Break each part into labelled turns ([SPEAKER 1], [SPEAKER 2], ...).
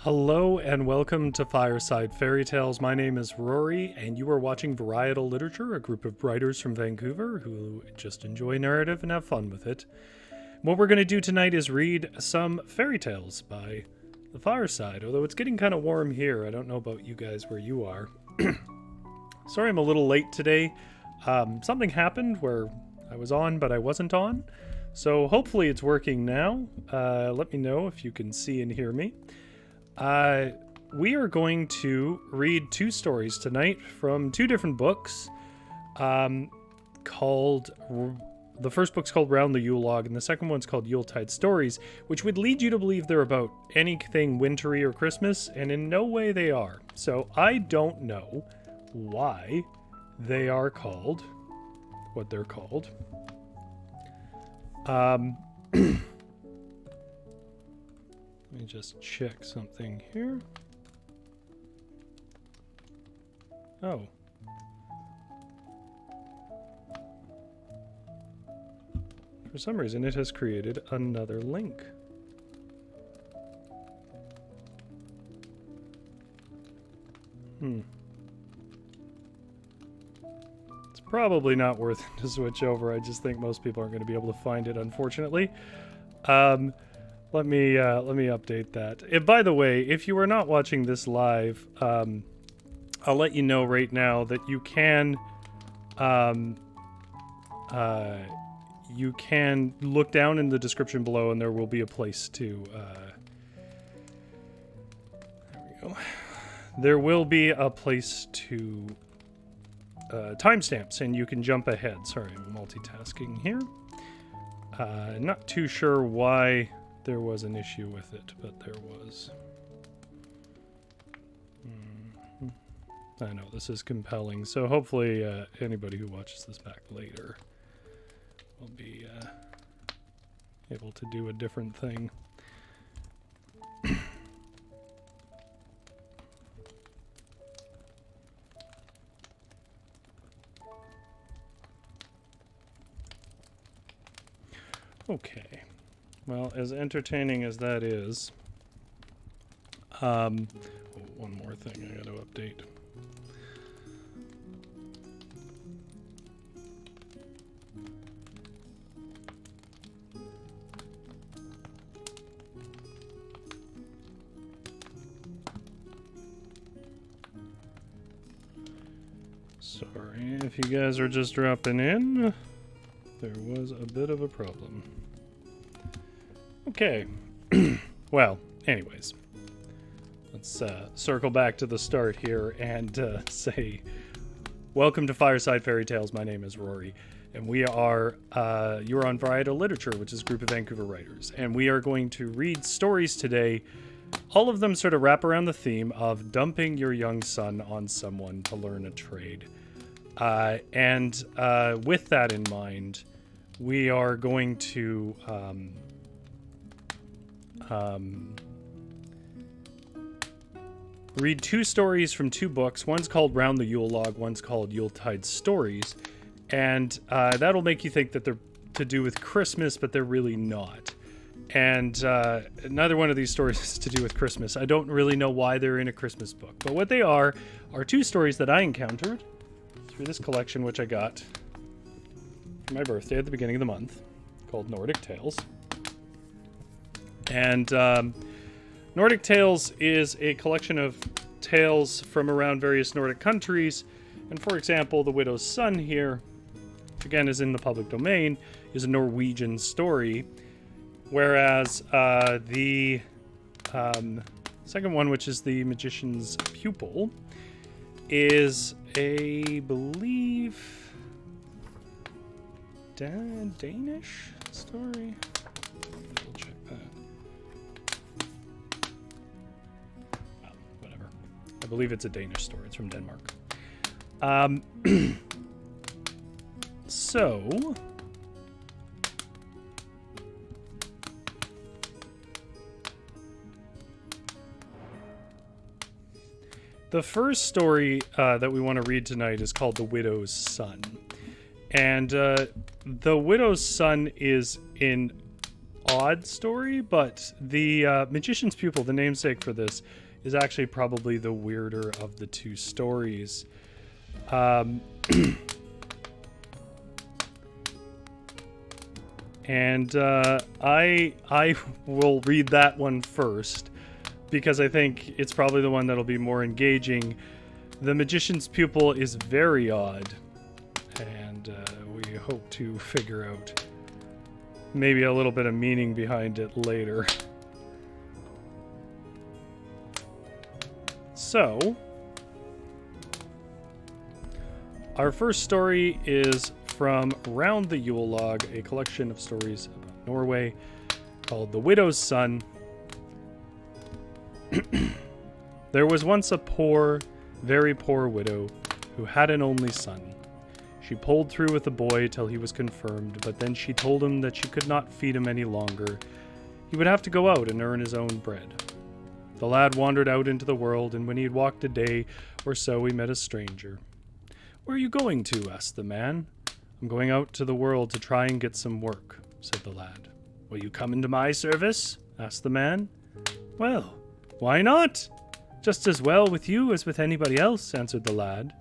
[SPEAKER 1] Hello and welcome to Fireside Fairytales. My name is Rory, and you are watching Varietal Literature, a group of writers from Vancouver who just enjoy narrative and have fun with it. What we're going to do tonight is read some fairy tales by the fireside, although it's getting kind of warm here. I don't know about you guys where you are. Sorry I'm a little late today. Something happened where I was on, but I wasn't on. So hopefully it's working now. Let me know if you can see and hear me. We are going to read two stories tonight from two different books, called, the first book's called Round the Yule Log, and the second one's called Yuletide Stories, which would lead you to believe they're about anything wintry or Christmas, and in no way they are. So I don't know why they are called what they're called. Let me just check something here. Oh. For some reason, it has created another link. It's probably not worth it to switch over. I just think most people aren't going to be able to find it, unfortunately. Let me update that. By the way, if you are not watching this live, I'll let you know right now that you can look down in the description below, and there will be a place to there we go. There will be a place to timestamps, and you can jump ahead. Sorry, I'm multitasking here. Not too sure why there was an issue with it, but there was. I know this is compelling, so hopefully anybody who watches this back later will be able to do a different thing. Okay. Well, as entertaining as that is, one more thing I gotta update. Sorry if you guys are just dropping in. There was a bit of a problem. Okay. Well, anyways, let's circle back to the start here and say welcome to Fireside Fairytales. My name is Rory, and we are you're on Varietal Literature, which is a group of Vancouver writers, and we are going to read stories today. All of them sort of wrap around the theme of dumping your young son on someone to learn a trade. And with that in mind, we are going to read two stories from two books. One's called Round the Yule Log, one's called Yuletide Stories. And that'll make you think that they're to do with Christmas, but they're really not. And neither one of these stories is to do with Christmas. I don't really know why they're in a Christmas book. But what they are two stories that I encountered through this collection, which I got for my birthday at the beginning of the month, called Nordic Tales. And Nordic Tales is a collection of tales from around various Nordic countries. And for example, The Widow's Son here, which again is in the public domain, is a Norwegian story. Whereas the second one, which is The Magician's Pupil, is a, believe, Danish story. Double check that. believe it's a Danish story. It's from Denmark. So... the first story that we want to read tonight is called The Widow's Son. And The Widow's Son is an odd story, but the Magician's Pupil, the namesake for this, is actually probably the weirder of the two stories. And I will read that one first, because I think it's probably the one that'll be more engaging. The Magician's Pupil is very odd, and we hope to figure out maybe a little bit of meaning behind it later. So, our first story is from Round the Yule Log, a collection of stories about Norway called The Widow's Son. There was once a poor, very poor widow who had an only son. She pulled through with the boy till he was confirmed, but then she told him that she could not feed him any longer. He would have to go out and earn his own bread. The lad wandered out into the world, and when he had walked a day or so, he met a stranger. "Where are you going to?" asked the man. "I'm going out to the world to try and get some work," said the lad. "Will you come into my service?" asked the man. "Well, why not? Just as well with you as with anybody else," answered the lad.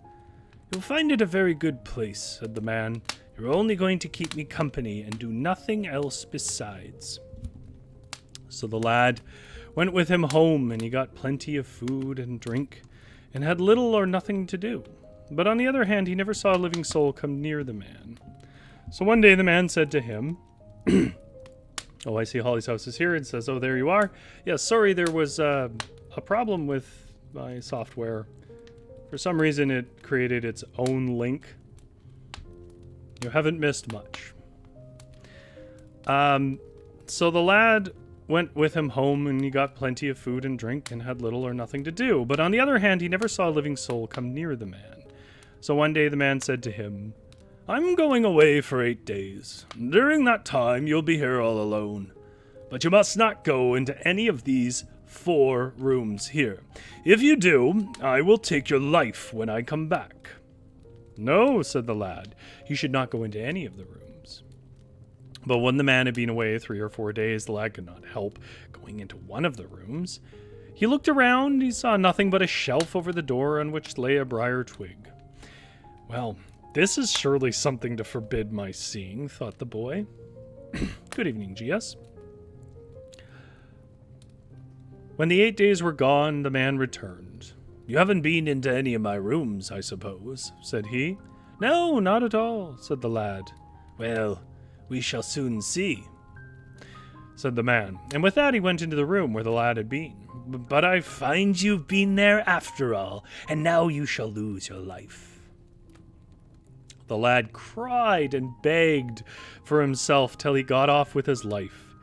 [SPEAKER 1] "You'll find it a very good place," said the man. "You're only going to keep me company and do nothing else besides." So the lad went with him home, and he got plenty of food and drink, and had little or nothing to do. But on the other hand, he never saw a living soul come near the man. So one day the man said to him, "Oh, I see Holly's house is here," and says, "Oh, there you are. Yeah, sorry, there was a problem with my software. For some reason, it created its own link. You haven't missed much." So the lad went with him home, and he got plenty of food and drink, and had little or nothing to do. But on the other hand, he never saw a living soul come near the man. So one day the man said to him, "I'm going away for 8 days. During that time, you'll be here all alone. But you must not go into any of these 4 rooms here. If you do, I will take your life when I come back." "No," said the lad, "he should not go into any of the rooms." But when the man had been away 3 or 4 days, the lad could not help going into one of the rooms. He looked around, he saw nothing but a shelf over the door on which lay a briar twig. "Well, this is surely something to forbid my seeing," thought the boy. "Good evening, GS." When the 8 days were gone, the man returned. "You haven't been into any of my rooms, I suppose," said he. "No, not at all," said the lad. "Well, we shall soon see," said the man. And with that he went into the room where the lad had been. "But I find you've been there after all, and now you shall lose your life." The lad cried and begged for himself till he got off with his life.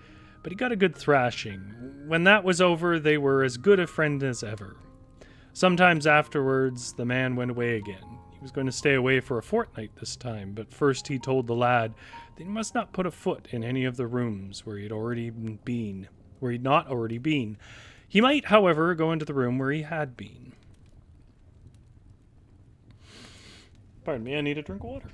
[SPEAKER 1] But he got a good thrashing. When that was over, they were as good a friend as ever. Sometimes afterwards, the man went away again. He was going to stay away for a fortnight this time, but first he told the lad that he must not put a foot in any of the rooms where he'd not already been. He might, however, go into the room where he had been. Pardon me, I need a drink of water.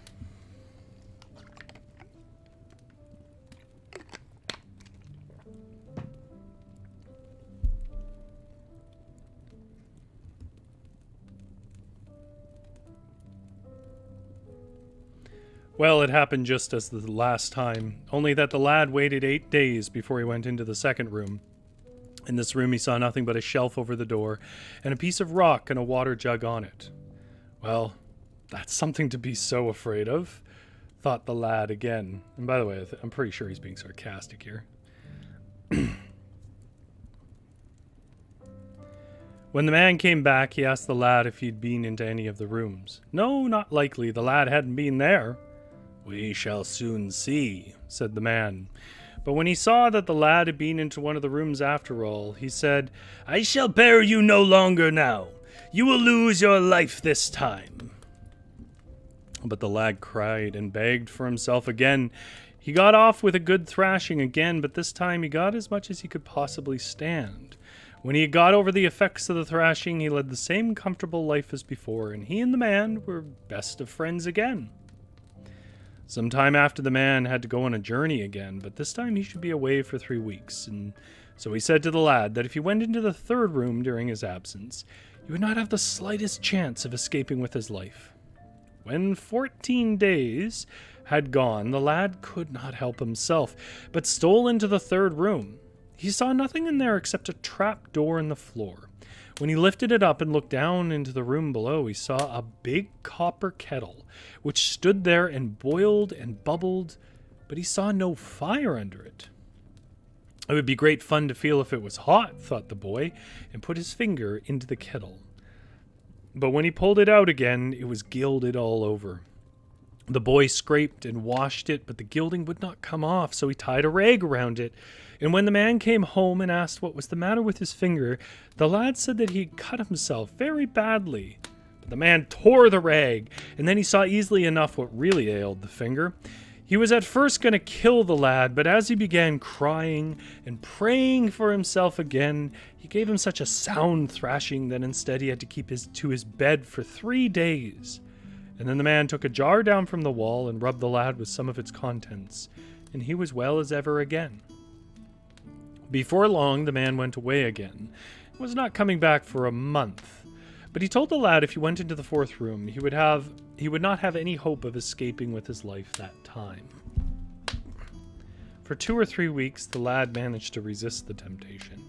[SPEAKER 1] Well, it happened just as the last time, only that the lad waited 8 days before he went into the second room. In this room he saw nothing but a shelf over the door, and a piece of rock and a water jug on it. "Well, that's something to be so afraid of," thought the lad again. And by the way, I'm pretty sure he's being sarcastic here. When the man came back, he asked the lad if he'd been into any of the rooms. No, not likely. The lad hadn't been there. "We shall soon see," said the man. But when he saw that the lad had been into one of the rooms after all, he said, "I shall bear you no longer now. You will lose your life this time." But the lad cried and begged for himself again. He got off with a good thrashing again, but this time he got as much as he could possibly stand. When he had got over the effects of the thrashing, he led the same comfortable life as before, and he and the man were best of friends again. Some time after, the man had to go on a journey again, but this time he should be away for 3 weeks, and so he said to the lad that if he went into the third room during his absence, he would not have the slightest chance of escaping with his life. When 14 days had gone, the lad could not help himself, but stole into the third room. He saw nothing in there except a trap door in the floor. When he lifted it up and looked down into the room below, he saw a big copper kettle, which stood there and boiled and bubbled, but he saw no fire under it. It would be great fun to feel if it was hot, thought the boy, and put his finger into the kettle. But when he pulled it out again, it was gilded all over. The boy scraped and washed it, but the gilding would not come off, so he tied a rag around it. And when the man came home and asked what was the matter with his finger, the lad said that he had cut himself very badly. But the man tore the rag, and then he saw easily enough what really ailed the finger. He was at first going to kill the lad, but as he began crying and praying for himself again, he gave him such a sound thrashing that instead he had to keep to his bed for 3 days. And then the man took a jar down from the wall and rubbed the lad with some of its contents, and he was well as ever again. Before long, the man went away again. He was not coming back for a month, but he told the lad if he went into the fourth room, he would not have any hope of escaping with his life that time. For 2 or 3 weeks, the lad managed to resist the temptation,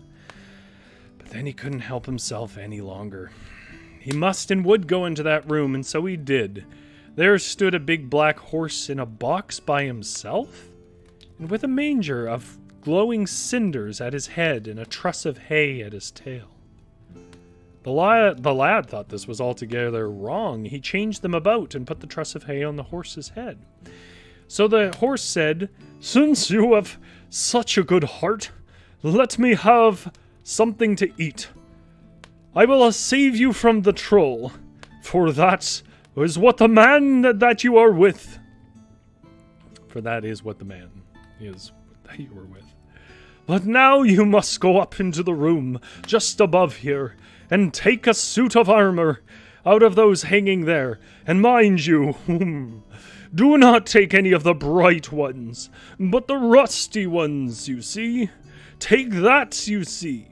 [SPEAKER 1] but then he couldn't help himself any longer. He must and would go into that room, and so he did. There stood a big black horse in a box by himself, and with a manger of glowing cinders at his head and a truss of hay at his tail. The lad thought this was altogether wrong. He changed them about and put the truss of hay on the horse's head. So the horse said, "Since you have such a good heart, let me have something to eat. I will save you from the troll, for that is what the man that you are with." For that is what the man is that you are with. "But now you must go up into the room just above here, and take a suit of armor out of those hanging there, and mind you, do not take any of the bright ones, but the rusty ones, you see. Take that, you see.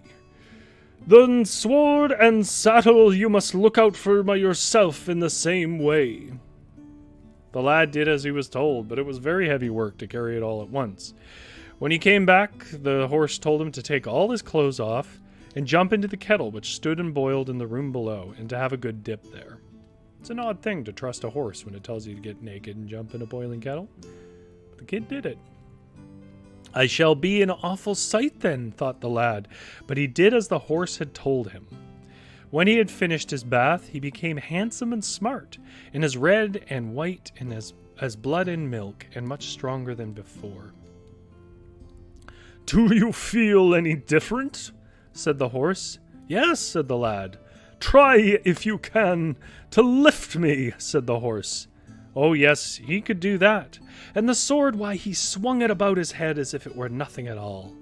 [SPEAKER 1] The sword and saddle you must look out for yourself in the same way." The lad did as he was told, but it was very heavy work to carry it all at once. When he came back, the horse told him to take all his clothes off and jump into the kettle which stood and boiled in the room below, and to have a good dip there. It's an odd thing to trust a horse when it tells you to get naked and jump in a boiling kettle. But the kid did it. "I shall be an awful sight then," thought the lad, but he did as the horse had told him. When he had finished his bath, he became handsome and smart, and as red and white and as blood and milk, and much stronger than before. "Do you feel any different?" said the horse. "Yes," said the lad. "Try, if you can, to lift me," said the horse. Oh yes, he could do that. And the sword, why, he swung it about his head as if it were nothing at all.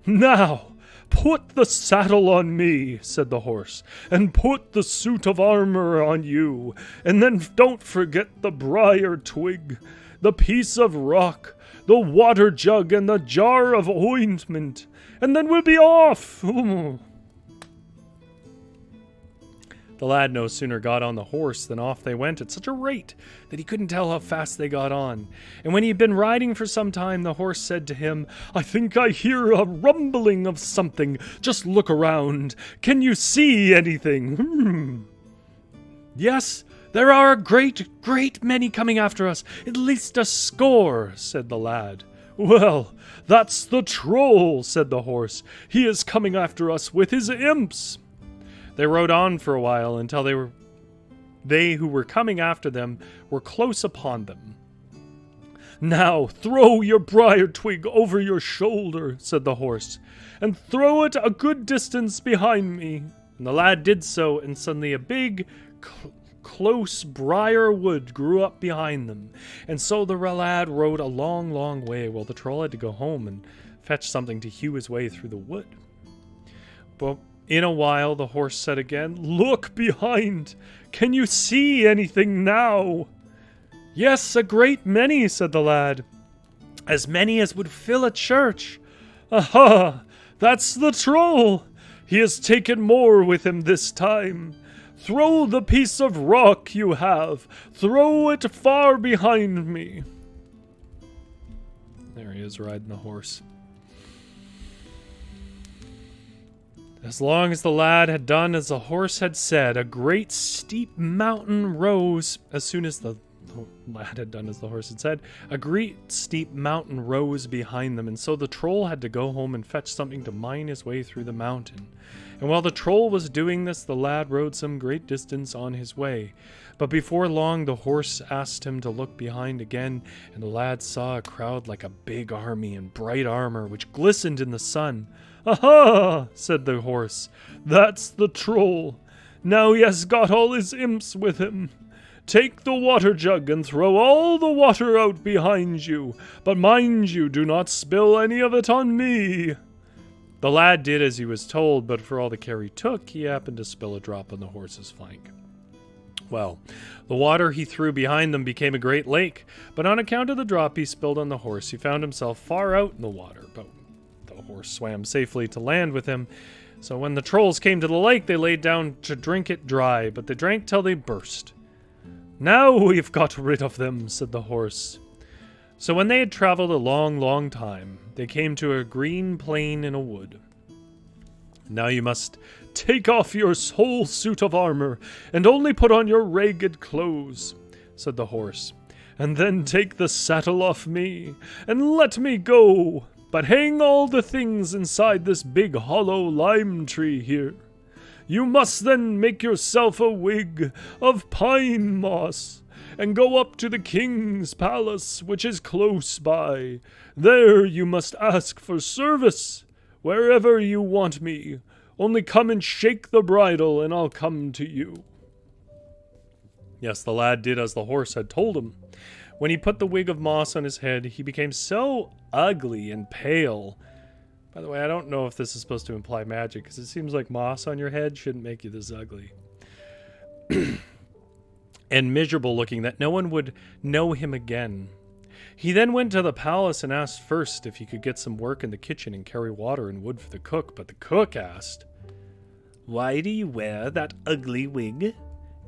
[SPEAKER 1] "Now, put the saddle on me," said the horse, "and put the suit of armor on you, and then don't forget the briar twig, the piece of rock, the water jug, and the jar of ointment, and then we'll be off." The lad no sooner got on the horse than off they went at such a rate that he couldn't tell how fast they got on. And when he had been riding for some time, the horse said to him, "I think I hear a rumbling of something. Just look around. Can you see anything?" "Yes, there are a great many coming after us, at least a score," said the lad. "Well, that's the troll," said the horse. "He is coming after us with his imps." They rode on for a while until they who were coming after them were close upon them. "Now throw your briar twig over your shoulder," said the horse, "and throw it a good distance behind me." And the lad did so, and suddenly a big, close briar wood grew up behind them. And so the lad rode a long, long way, while the troll had to go home and fetch something to hew his way through the wood. But in a while the horse said again, "Look behind! Can you see anything now?" "Yes, a great many," said the lad. "As many as would fill a church." "Aha! That's the troll! He has taken more with him this time. Throw the piece of rock you have. Throw it far behind me." There he is riding the horse. As long as the lad had done as the horse had said, a great steep mountain rose. As soon as the lad had done as the horse had said, a great steep mountain rose behind them, and so the troll had to go home and fetch something to mine his way through the mountain. And while the troll was doing this, the lad rode some great distance on his way. But before long, the horse asked him to look behind again, and the lad saw a crowd like a big army in bright armor, which glistened in the sun. "Aha!" said the horse. "That's the troll. Now he has got all his imps with him. Take the water jug and throw all the water out behind you, but mind you, do not spill any of it on me." The lad did as he was told, but for all the care he took, he happened to spill a drop on the horse's flank. Well, the water he threw behind them became a great lake, but on account of the drop he spilled on the horse, he found himself far out in the water, but the horse swam safely to land with him. So when the trolls came to the lake, they laid down to drink it dry, but they drank till they burst. "Now we've got rid of them," said the horse. So when they had traveled a long, long time, they came to a green plain in a wood. "Now you must take off your whole suit of armor, and only put on your ragged clothes," said the horse. "And then take the saddle off me, and let me go. But hang all the things inside this big hollow lime tree here. You must then make yourself a wig of pine moss, and go up to the king's palace, which is close by. There you must ask for service, wherever you want me. Only come and shake the bridle, and I'll come to you." Yes, the lad did as the horse had told him. When he put the wig of moss on his head, he became so ugly and pale. By the way, I don't know if this is supposed to imply magic, because it seems like moss on your head shouldn't make you this ugly. And miserable looking that no one would know him again. He then went to the palace and asked first if he could get some work in the kitchen and carry water and wood for the cook, but the cook asked, "Why do you wear that ugly wig?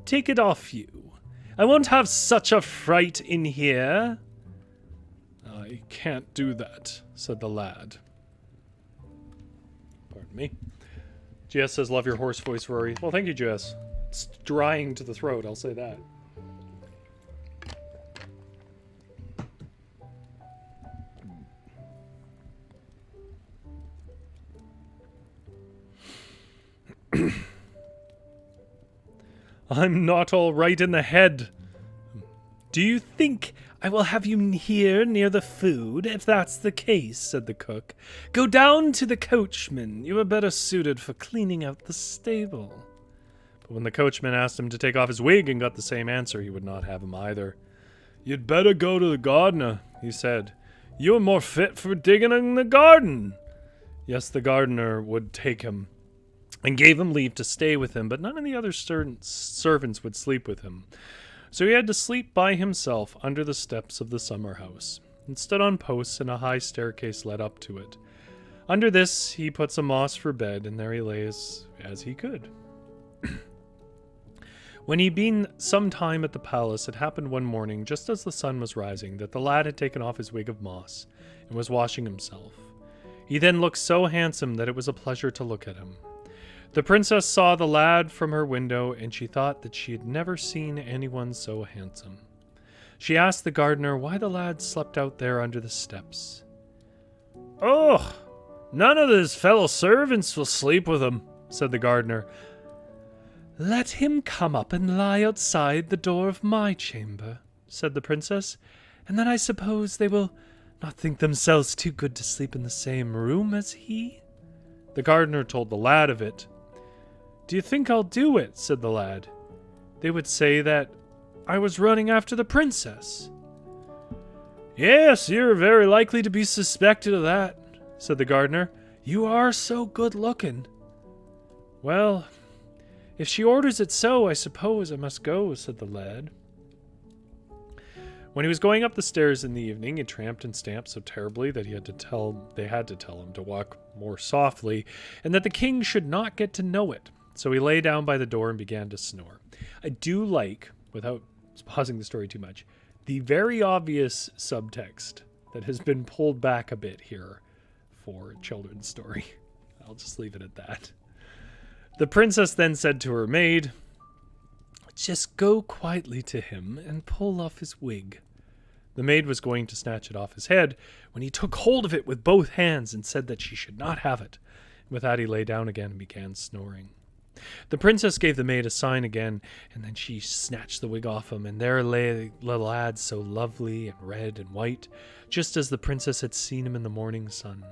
[SPEAKER 1] Take it off you. I won't have such a fright in here." "I can't do that," said the lad. Pardon me. GS says, "Love your horse voice, Rory." Well, thank you, GS. It's drying to the throat, I'll say that. "I'm not all right in the head." "Do you think I will have you here near the food? If that's the case," said the cook, "go down to the coachman. You are better suited for cleaning out the stable." But when the coachman asked him to take off his wig and got the same answer, he would not have him either. "You'd better go to the gardener," he said. "You are more fit for digging in the garden." Yes, the gardener would take him and gave him leave to stay with him, but none of the other servants would sleep with him. So he had to sleep by himself under the steps of the summer house, and stood on posts, and a high staircase led up to it. Under this he put some moss for bed, and there he lay as he could. When he'd been some time at the palace, it happened one morning, just as the sun was rising, that the lad had taken off his wig of moss, and was washing himself. He then looked so handsome that it was a pleasure to look at him. The princess saw the lad from her window, and she thought that she had never seen anyone so handsome. She asked the gardener why the lad slept out there under the steps. "Oh, none of his fellow servants will sleep with him," said the gardener. "Let him come up and lie outside the door of my chamber," said the princess, "and then I suppose they will not think themselves too good to sleep in the same room as he." The gardener told the lad of it. "Do you think I'll do it?" said the lad. "They would say that I was running after the princess." "Yes, you're very likely to be suspected of that," said the gardener. "You are so good-looking." "Well, if she orders it so, I suppose I must go," said the lad. When he was going up the stairs in the evening, he tramped and stamped so terribly that they had to tell him to walk more softly, and that the king should not get to know it. So he lay down by the door and began to snore. I do like, without pausing the story too much, the very obvious subtext that has been pulled back a bit here for a children's story. I'll just leave it at that. The princess then said to her maid, "Just go quietly to him and pull off his wig." The maid was going to snatch it off his head when he took hold of it with both hands and said that she should not have it. With that he lay down again and began snoring. The princess gave the maid a sign again, and then she snatched the wig off him, and there lay the lad so lovely and red and white, just as the princess had seen him in the morning sun.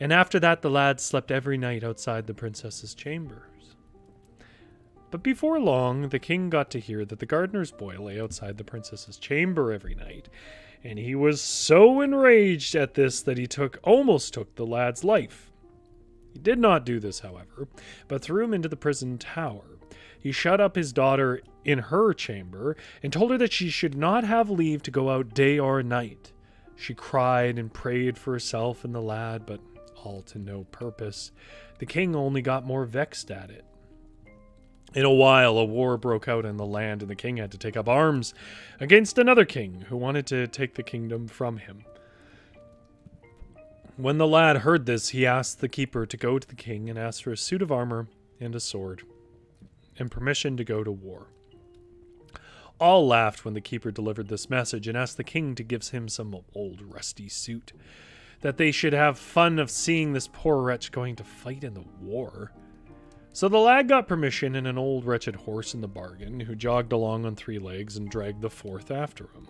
[SPEAKER 1] And after that the lad slept every night outside the princess's chambers. But before long the king got to hear that the gardener's boy lay outside the princess's chamber every night, and he was so enraged at this that he almost took the lad's life. He did not do this, however, but threw him into the prison tower. He shut up his daughter in her chamber and told her that she should not have leave to go out day or night. She cried and prayed for herself and the lad, but all to no purpose. The king only got more vexed at it. In a while, a war broke out in the land, and the king had to take up arms against another king who wanted to take the kingdom from him. When the lad heard this, he asked the keeper to go to the king and ask for a suit of armor and a sword, and permission to go to war. All laughed when the keeper delivered this message and asked the king to give him some old rusty suit, that they should have fun of seeing this poor wretch going to fight in the war. So the lad got permission and an old wretched horse in the bargain, who jogged along on 3 legs and dragged the 4th after him.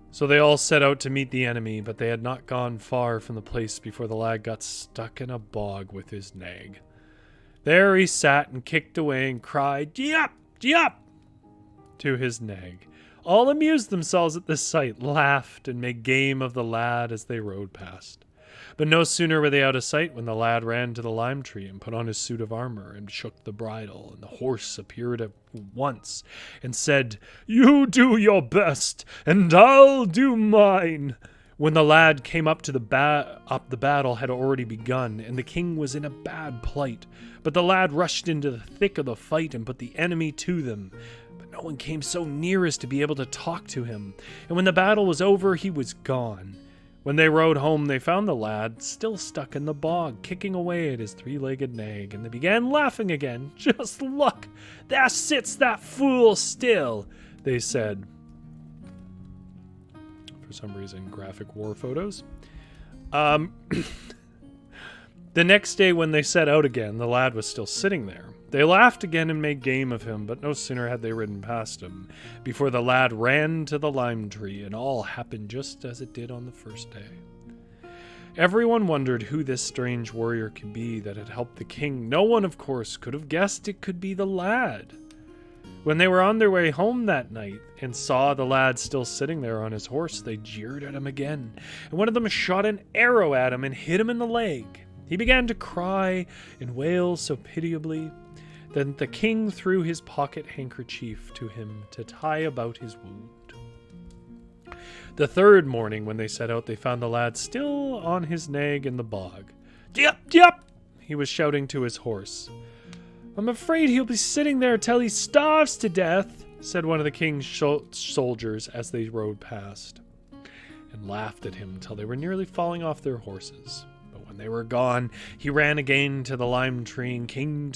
[SPEAKER 1] So they all set out to meet the enemy, but they had not gone far from the place before the lad got stuck in a bog with his nag. There he sat and kicked away and cried, "Gee up! Gee up!" to his nag. All amused themselves at this sight, laughed, and made game of the lad as they rode past. But no sooner were they out of sight when the lad ran to the lime tree and put on his suit of armor and shook the bridle, and the horse appeared at once and said, "You do your best, and I'll do mine." When the lad came up to the battle had already begun, and the king was in a bad plight. But the lad rushed into the thick of the fight and put the enemy to them. But no one came so near as to be able to talk to him, and when the battle was over, he was gone. When they rode home, they found the lad still stuck in the bog, kicking away at his 3-legged nag, and they began laughing again. "Just look! There sits that fool still," they said. For some reason, graphic war photos. The next day when they set out again, the lad was still sitting there. They laughed again and made game of him, but no sooner had they ridden past him before the lad ran to the lime tree, and all happened just as it did on the first day. Everyone wondered who this strange warrior could be that had helped the king. No one, of course, could have guessed it could be the lad. When they were on their way home that night and saw the lad still sitting there on his horse, they jeered at him again, and one of them shot an arrow at him and hit him in the leg. He began to cry and wail so pitiably. Then the king threw his pocket handkerchief to him to tie about his wound. The 3rd morning when they set out, they found the lad still on his nag in the bog. "Yep, yep!" he was shouting to his horse. "I'm afraid he'll be sitting there till he starves to death," said one of the king's soldiers as they rode past, and laughed at him till they were nearly falling off their horses. When they were gone, he ran again to the lime tree and came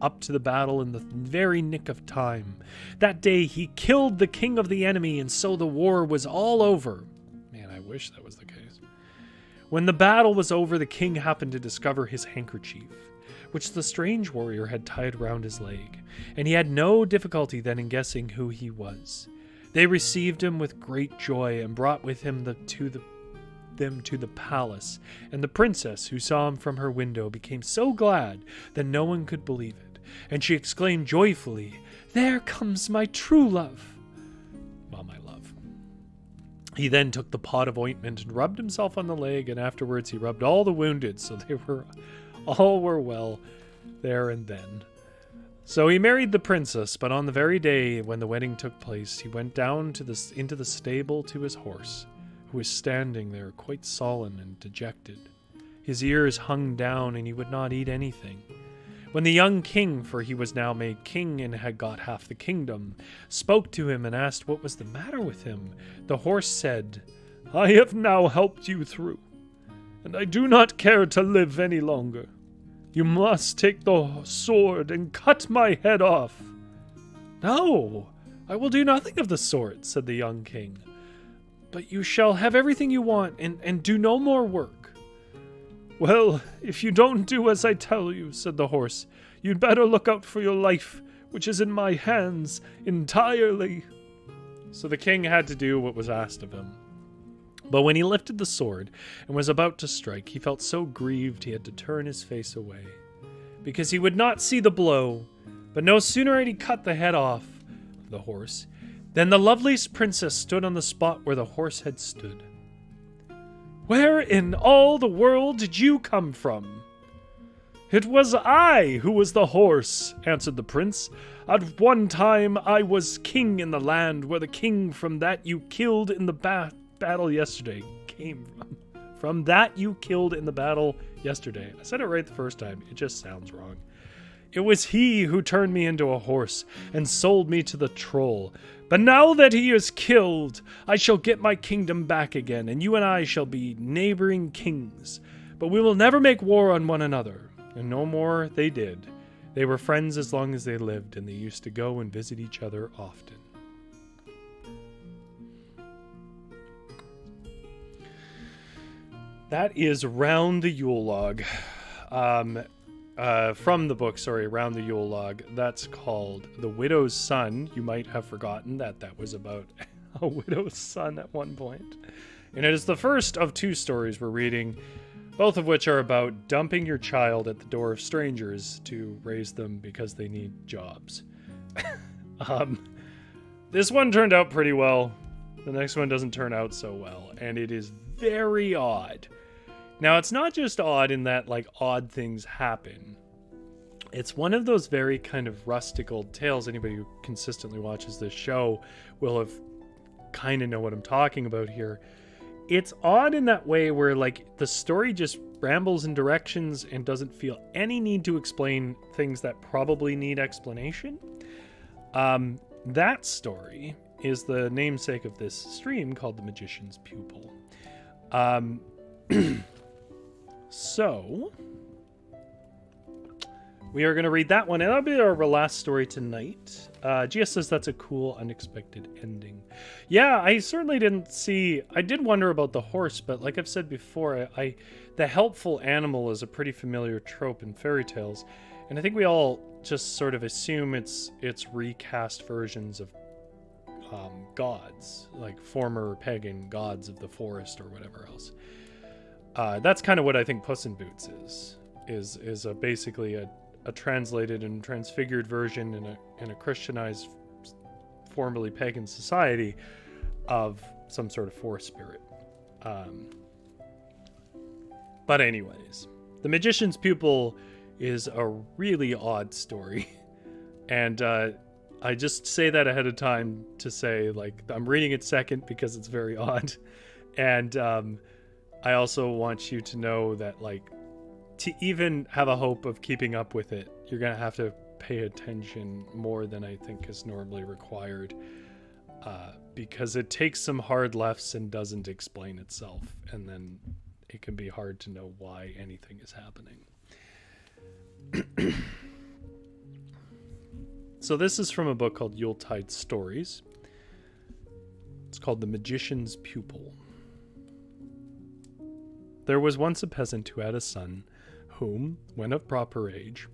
[SPEAKER 1] up to the battle in the very nick of time. That day he killed the king of the enemy, and so the war was all over. Man, I wish that was the case. When the battle was over, the king happened to discover his handkerchief, which the strange warrior had tied round his leg, and he had no difficulty then in guessing who he was. They received him with great joy and brought with him to the them to the palace, and the princess, who saw him from her window, became so glad that no one could believe it, and she exclaimed joyfully, "There comes my true love." Well, my love. He then took the pot of ointment and rubbed himself on the leg, and afterwards he rubbed all the wounded, so all were well there and then. So he married the princess, but on the very day when the wedding took place, he went down into the stable to his horse, who was standing there quite sullen and dejected. His ears hung down, and he would not eat anything. When the young king, for he was now made king and had got half the kingdom, spoke to him and asked what was the matter with him, the horse said, "I have now helped you through, and I do not care to live any longer. You must take the sword and cut my head off." "No, I will do nothing of the sort," said the young king. "But you shall have everything you want and do no more work." "Well, if you don't do as I tell you," said the horse, "you'd better look out for your life, which is in my hands entirely." So the king had to do what was asked of him. But when he lifted the sword and was about to strike, he felt so grieved he had to turn his face away, because he would not see the blow. But no sooner had he cut the head off the horse than the loveliest princess stood on the spot where the horse had stood. "Where in all the world did you come from?" "It was I who was the horse," answered the prince. "At one time I was king in the land where the king from that you killed in the battle yesterday came from. From that you killed in the battle yesterday." I said it right the first time. It just sounds wrong. "It was he who turned me into a horse and sold me to the troll. But now that he is killed, I shall get my kingdom back again, and you and I shall be neighboring kings. But we will never make war on one another." And no more they did. They were friends as long as they lived, and they used to go and visit each other often. That is Round the Yule Log. From the book, Round the Yule Log. That's called The Widow's Son. You might have forgotten that was about a widow's son at one point. And it is the first of two stories we're reading, both of which are about dumping your child at the door of strangers to raise them because they need jobs. This one turned out pretty well. The next one doesn't turn out so well, and it is very odd. Now, it's not just odd in that, odd things happen. It's one of those very kind of rustic old tales. Anybody who consistently watches this show will have kind of know what I'm talking about here. It's odd in that way where, the story just rambles in directions and doesn't feel any need to explain things that probably need explanation. That story is the namesake of this stream called The Magician's Pupil. So, we are going to read that one, and that'll be our last story tonight. GS says that's a cool, unexpected ending. Yeah, I certainly didn't see... I did wonder about the horse, but like I've said before, the helpful animal is a pretty familiar trope in fairy tales, and I think we all just sort of assume it's recast versions of gods, like former pagan gods of the forest or whatever else. That's kind of what I think Puss in Boots is basically a translated and transfigured version in a Christianized, formerly pagan society of some sort of forest spirit. But anyways, The Magician's Pupil is a really odd story, and I just say that ahead of time to say, I'm reading it second because it's very odd, and I also want you to know that, to even have a hope of keeping up with it, you're going to have to pay attention more than I think is normally required, because it takes some hard lefts and doesn't explain itself, and then it can be hard to know why anything is happening. So this is from a book called Yuletide Stories. It's called The Magician's Pupil. There was once a peasant who had a son, whom, when of proper age,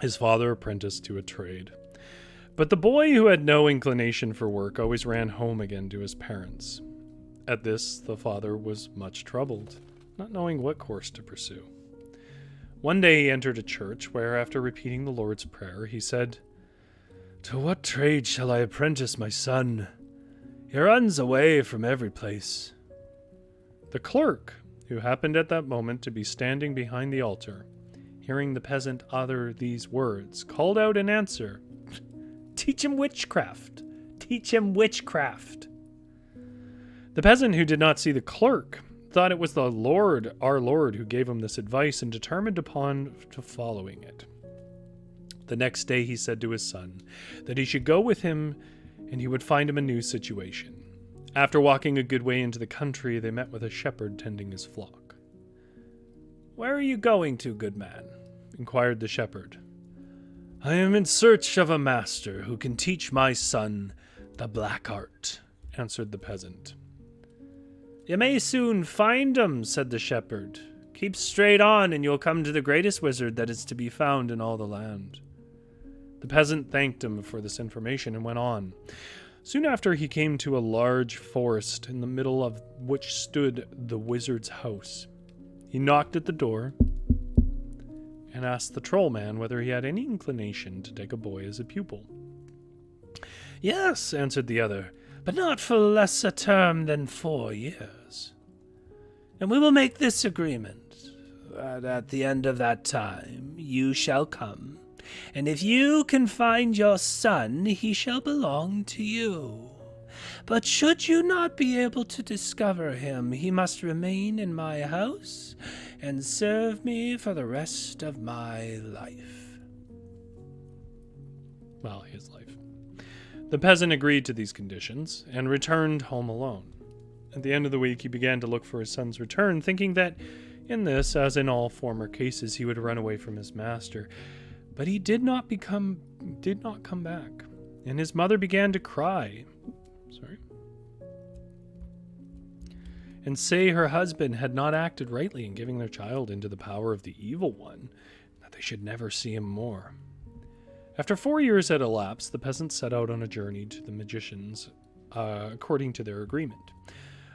[SPEAKER 1] his father apprenticed to a trade. But the boy, who had no inclination for work, always ran home again to his parents. At this, the father was much troubled, not knowing what course to pursue. One day he entered a church where, after repeating the Lord's Prayer, he said, "To what trade shall I apprentice my son? He runs away from every place." The clerk, who happened at that moment to be standing behind the altar, hearing the peasant utter these words, called out in answer, "Teach him witchcraft! Teach him witchcraft!" The peasant, who did not see the clerk, thought it was the Lord, our Lord, who gave him this advice and determined upon to following it. The next day he said to his son that he should go with him and he would find him a new situation. After walking a good way into the country, they met with a shepherd tending his flock. "Where are you going to, good man?" inquired the shepherd. "I am in search of a master who can teach my son the black art," answered the peasant. "You may soon find him," said the shepherd. "Keep straight on, and you'll come to the greatest wizard that is to be found in all the land." The peasant thanked him for this information and went on. Soon after, he came to a large forest, in the middle of which stood the wizard's house. He knocked at the door and asked the troll man whether he had any inclination to take a boy as a pupil. "Yes," answered the other, "but not for less a term than 4 years. And we will make this agreement, that at the end of that time you shall come, and if you can find your son, he shall belong to you. But should you not be able to discover him, he must remain in my house and serve me for the rest of my life." Well, his life. The peasant agreed to these conditions and returned home alone. At the end of the week, he began to look for his son's return, thinking that in this, as in all former cases, he would run away from his master. But he did not come back, and his mother began to cry. And say her husband had not acted rightly in giving their child into the power of the evil one, that they should never see him more. After 4 years had elapsed, the peasant set out on a journey to the magicians, according to their agreement.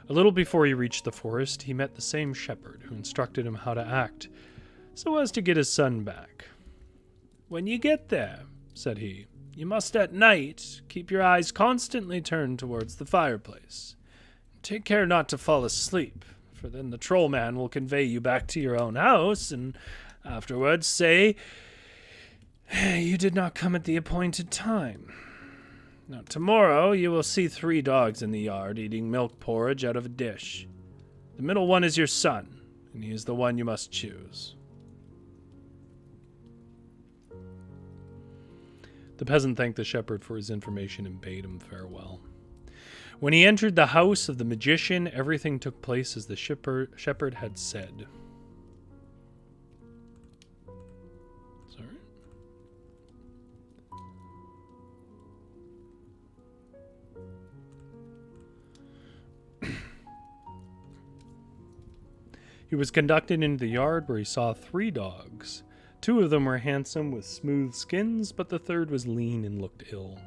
[SPEAKER 1] A little before he reached the forest, he met the same shepherd, who instructed him how to act, so as to get his son back. "When you get there," said he, "you must at night keep your eyes constantly turned towards the fireplace. Take care not to fall asleep, for then the troll man will convey you back to your own house, and afterwards say, 'You did not come at the appointed time.' Now, tomorrow you will see 3 dogs in the yard eating milk porridge out of a dish. The middle one is your son, and he is the one you must choose." The peasant thanked the shepherd for his information and bade him farewell. When he entered the house of the magician, everything took place as the shepherd had said. He was conducted into the yard, where he saw 3 dogs. 2 of them were handsome with smooth skins, but the third was lean and looked ill.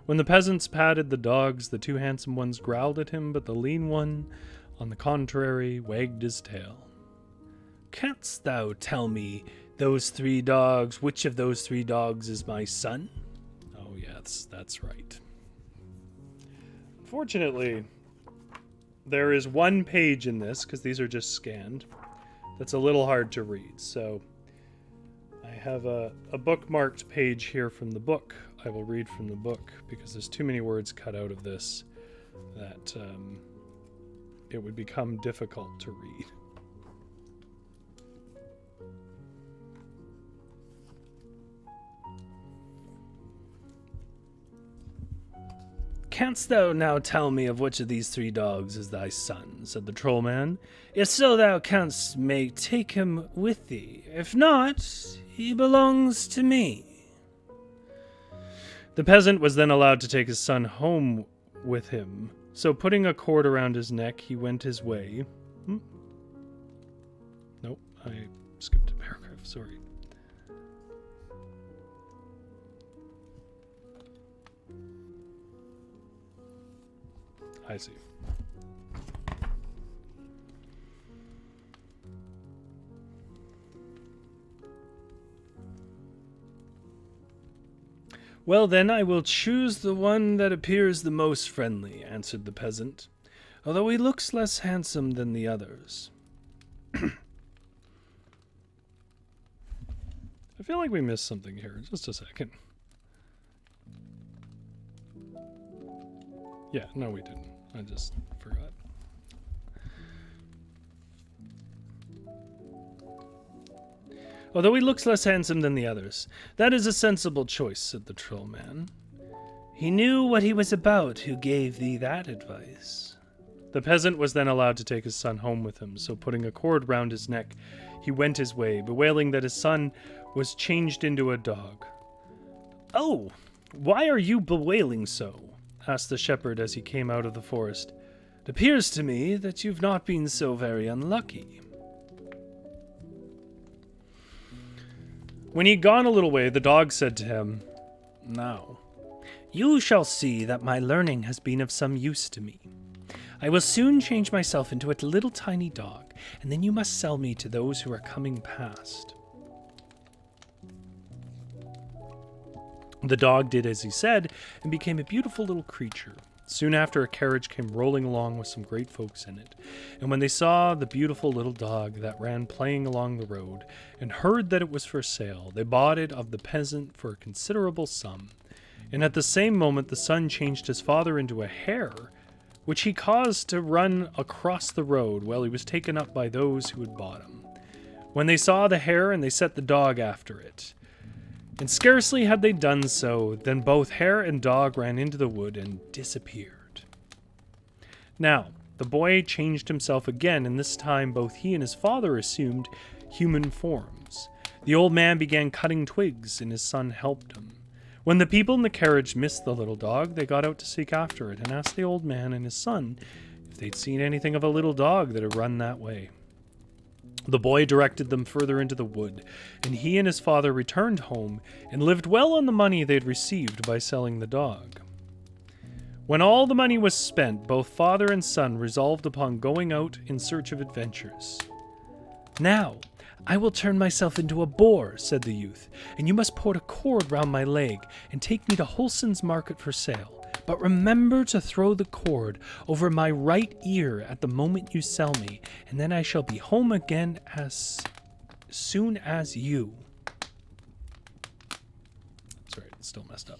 [SPEAKER 1] When the peasants patted the dogs, the 2 handsome ones growled at him, but the lean one, on the contrary, wagged his tail. "Canst thou tell me, those 3 dogs, which of those 3 dogs is my son?" Oh, yes, that's right. Unfortunately, there is 1 page in this, because these are just scanned, that's a little hard to read. So I have a bookmarked page here from the book. I will read from the book, because there's too many words cut out of this that it would become difficult to read. "Canst thou now tell me of which of these 3 dogs is thy son?" said the troll man. "If so, thou canst take him with thee. If not, he belongs to me." The peasant was then allowed to take his son home with him, so putting a cord around his neck, he went his way. Nope, I skipped a paragraph, sorry. I see. "Well, then I will choose the one that appears the most friendly," answered the peasant, "although he looks less handsome than the others." I feel like we missed something here. Just a second. Yeah, no we didn't. I just forgot. "Although he looks less handsome than the others. That is a sensible choice," said the troll man. "He knew what he was about who gave thee that advice." The peasant was then allowed to take his son home with him, so putting a cord round his neck, he went his way, bewailing that his son was changed into a dog. "Oh, why are you bewailing so?" asked the shepherd as he came out of the forest. "It appears to me that you've not been so very unlucky." When he had gone a little way, the dog said to him, "Now, you shall see that my learning has been of some use to me. I will soon change myself into a little tiny dog, and then you must sell me to those who are coming past." The dog did as he said, and became a beautiful little creature. Soon after, a carriage came rolling along with some great folks in it, and when they saw the beautiful little dog that ran playing along the road, and heard that it was for sale, they bought it of the peasant for a considerable sum. And at the same moment the son changed his father into a hare, which he caused to run across the road while he was taken up by those who had bought him. When they saw the hare, and they set the dog after it. And scarcely had they done so, than both hare and dog ran into the wood and disappeared. Now, the boy changed himself again, and this time both he and his father assumed human forms. The old man began cutting twigs, and his son helped him. When the people in the carriage missed the little dog, they got out to seek after it, and asked the old man and his son if they'd seen anything of a little dog that had run that way. The boy directed them further into the wood, and he and his father returned home and lived well on the money they had received by selling the dog. When all the money was spent, both father and son resolved upon going out in search of adventures. "Now, I will turn myself into a boar," said the youth, "and you must put a cord round my leg and take me to Wholeson's market for sale. But remember to throw the cord over my right ear at the moment you sell me, and then I shall be home again as soon as you." Sorry, it's still messed up.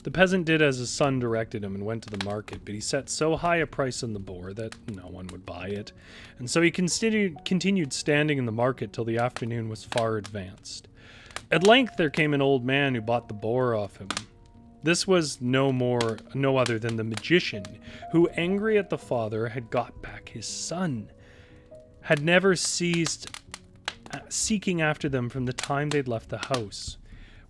[SPEAKER 1] The peasant did as his son directed him and went to the market, but he set so high a price on the boar that no one would buy it, and so he continued standing in the market till the afternoon was far advanced. At length there came an old man who bought the boar off him. This was no other than the magician, who, angry at the father, had got back his son, had never ceased seeking after them from the time they'd left the house.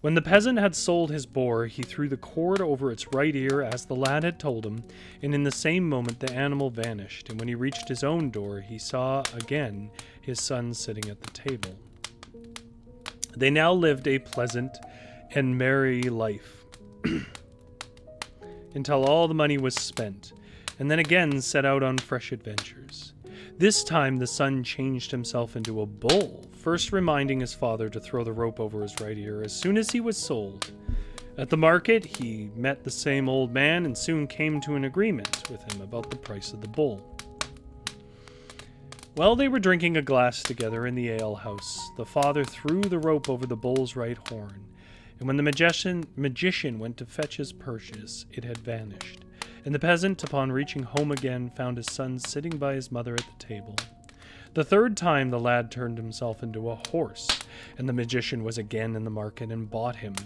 [SPEAKER 1] When the peasant had sold his boar, he threw the cord over its right ear as the lad had told him, and in the same moment the animal vanished, and when he reached his own door, he saw again his son sitting at the table. They now lived a pleasant and merry life until all the money was spent, and then again set out on fresh adventures. This time the son changed himself into a bull, first reminding his father to throw the rope over his right ear as soon as he was sold. At the market, he met the same old man and soon came to an agreement with him about the price of the bull. While they were drinking a glass together in the alehouse, the father threw the rope over the bull's right horn, and when the magician went to fetch his purchase, it had vanished. And the peasant, upon reaching home again, found his son sitting by his mother at the table. The third time the lad turned himself into a horse, and the magician was again in the market and bought him.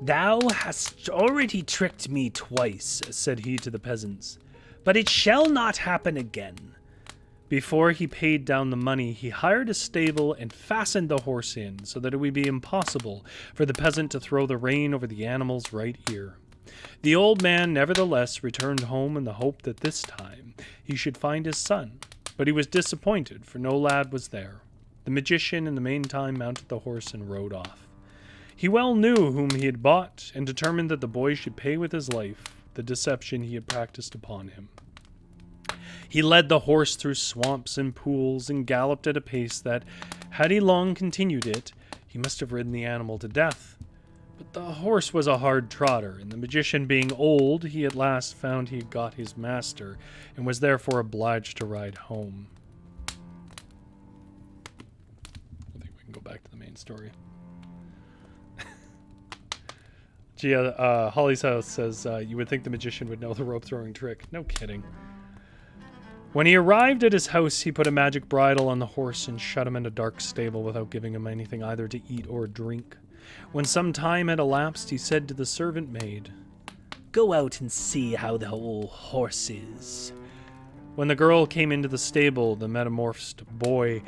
[SPEAKER 1] "Thou hast already tricked me twice," said he to the peasants, "but it shall not happen again." Before he paid down the money, he hired a stable and fastened the horse in, so that it would be impossible for the peasant to throw the rein over the animal's right ear. The old man, nevertheless, returned home in the hope that this time he should find his son, but he was disappointed, for no lad was there. The magician, in the meantime, mounted the horse and rode off. He well knew whom he had bought, and determined that the boy should pay with his life the deception he had practiced upon him. He led the horse through swamps and pools, and galloped at a pace that, had he long continued it, he must have ridden the animal to death. But the horse was a hard trotter, and the magician being old, he at last found he had got his master, and was therefore obliged to ride home. I think we can go back to the main story. Holly's House says, you would think the magician would know the rope-throwing trick. No kidding. When he arrived at his house, he put a magic bridle on the horse and shut him in a dark stable without giving him anything either to eat or drink. When some time had elapsed, he said to the servant maid, "Go out and see how the old horse is." When the girl came into the stable, the metamorphosed boy,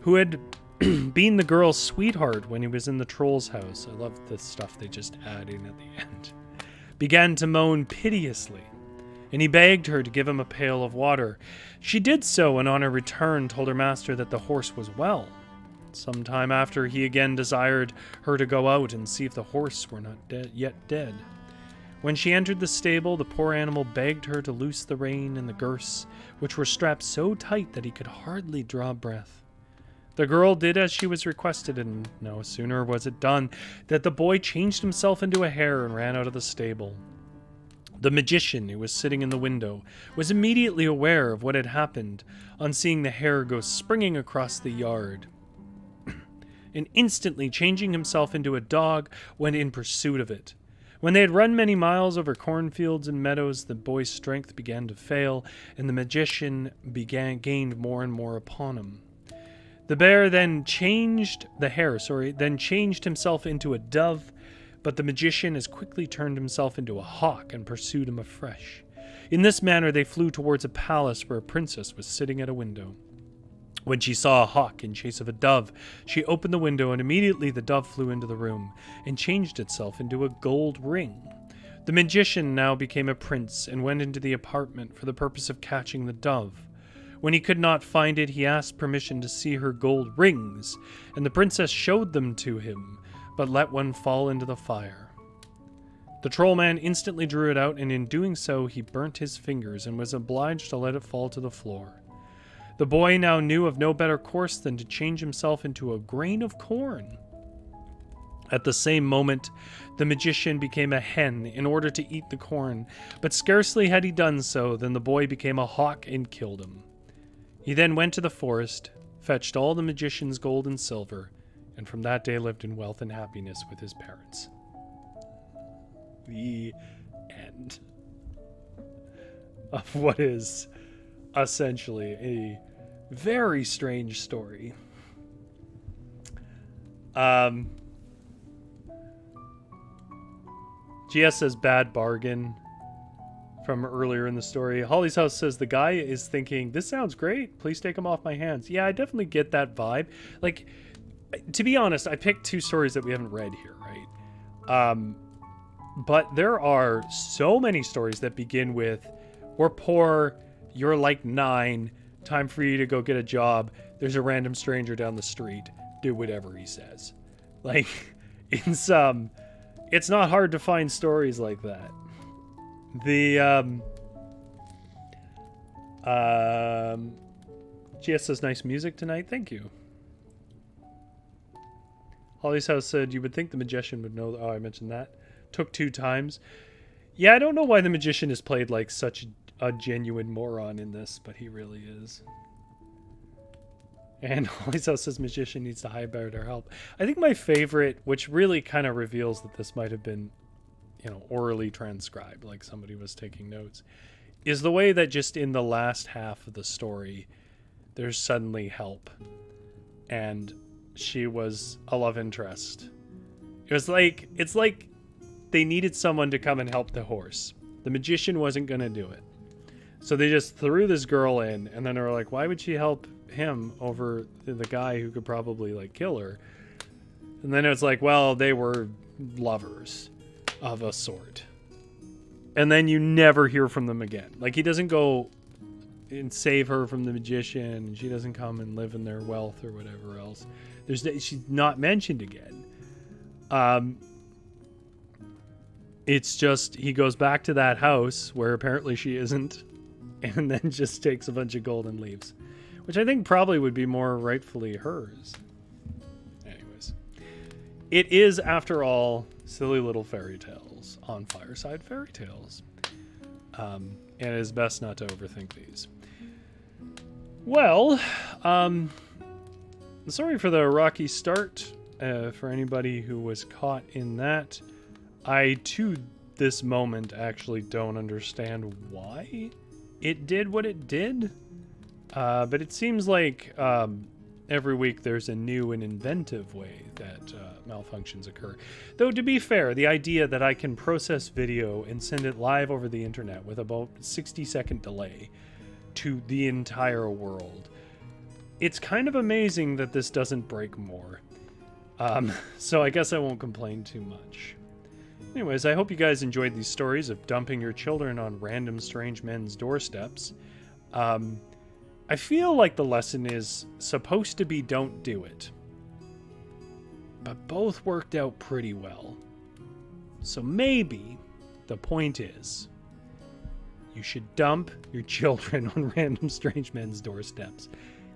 [SPEAKER 1] who had been the girl's sweetheart when he was in the troll's house, I love the stuff they just add in at the end, began to moan piteously, and he begged her to give him a pail of water. She did so, and on her return told her master that the horse was well. Some time after, he again desired her to go out and see if the horse were not yet dead. When she entered the stable, the poor animal begged her to loose the rein and the girths, which were strapped so tight that he could hardly draw breath. The girl did as she was requested, and no sooner was it done that the boy changed himself into a hare and ran out of the stable. The magician, who was sitting in the window, was immediately aware of what had happened on seeing the hare go springing across the yard, and instantly changing himself into a dog, went in pursuit of it. When they had run many miles over cornfields and meadows, the boy's strength began to fail, and the magician gained more and more upon him. The hare then changed himself into a dove, but the magician as quickly turned himself into a hawk and pursued him afresh. In this manner they flew towards a palace where a princess was sitting at a window. When she saw a hawk in chase of a dove, she opened the window, and immediately the dove flew into the room and changed itself into a gold ring. The magician now became a prince and went into the apartment for the purpose of catching the dove. When he could not find it, he asked permission to see her gold rings, and the princess showed them to him, but let one fall into the fire. The trollman instantly drew it out, and in doing so he burnt his fingers and was obliged to let it fall to the floor. The boy now knew of no better course than to change himself into a grain of corn. At the same moment, the magician became a hen in order to eat the corn, but scarcely had he done so than the boy became a hawk and killed him. He then went to the forest, fetched all the magician's gold and silver, and from that day lived in wealth and happiness with his parents. The end of what is essentially a very strange story. GS says bad bargain from earlier in the story. Holly's House says the guy is thinking, this sounds great, please take him off my hands. Yeah, I definitely get that vibe. Like, to be honest, I picked two stories that we haven't read here, right? But there are so many stories that begin with, we're poor, you're like 9, time for you to go get a job, there's a random stranger down the street, do whatever he says. Like, it's not hard to find stories like that. GS says nice music tonight, thank you. Holly's House said you would think the magician would know. Oh, I mentioned that. Took 2 times. Yeah, I don't know why the magician is played like such a genuine moron in this, but he really is. And Holly's House says magician needs to hire better help. I think my favorite, which really kind of reveals that this might have been, orally transcribed, like somebody was taking notes, is the way that just in the last half of the story, there's suddenly help. And she was a love interest. It's like they needed someone to come and help the horse. The magician wasn't going to do it. So they just threw this girl in, and then they were like, why would she help him over the guy who could probably, like, kill her? And then it's like, well, they were lovers of a sort. And then you never hear from them again. Like, he doesn't go and save her from the magician, and she doesn't come and live in their wealth or whatever else. She's not mentioned again. It's just he goes back to that house where apparently she isn't, and then just takes a bunch of gold and leaves, which I think probably would be more rightfully hers. Anyways, it is, after all, silly little fairy tales on Fireside Fairytales, and it is best not to overthink these. Well, sorry for the rocky start. For anybody who was caught in that, I, to this moment, actually don't understand why it did what it did. But it seems like every week there's a new and inventive way that malfunctions occur. Though, to be fair, the idea that I can process video and send it live over the internet with about 60-second delay to the entire world, it's kind of amazing that this doesn't break more. So I guess I won't complain too much. Anyways, I hope you guys enjoyed these stories of dumping your children on random strange men's doorsteps. I feel like the lesson is supposed to be don't do it. But both worked out pretty well. So maybe the point is you should dump your children on random strange men's doorsteps.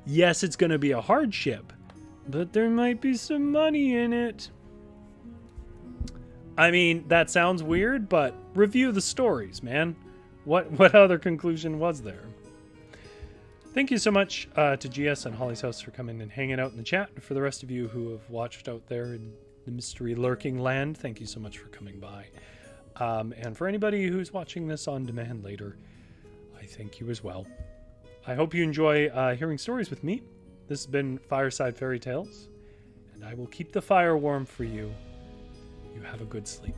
[SPEAKER 1] Yes, it's going to be a hardship, but there might be some money in it. I mean, that sounds weird, but review the stories, man. What other conclusion was there? Thank you so much to GS and Holly's House for coming and hanging out in the chat. For the rest of you who have watched out there in the mystery lurking land, thank you so much for coming by. And for anybody who's watching this on demand later, I thank you as well. I hope you enjoy hearing stories with me. This has been Fireside Fairytales, and I will keep the fire warm for you. You have a good sleep.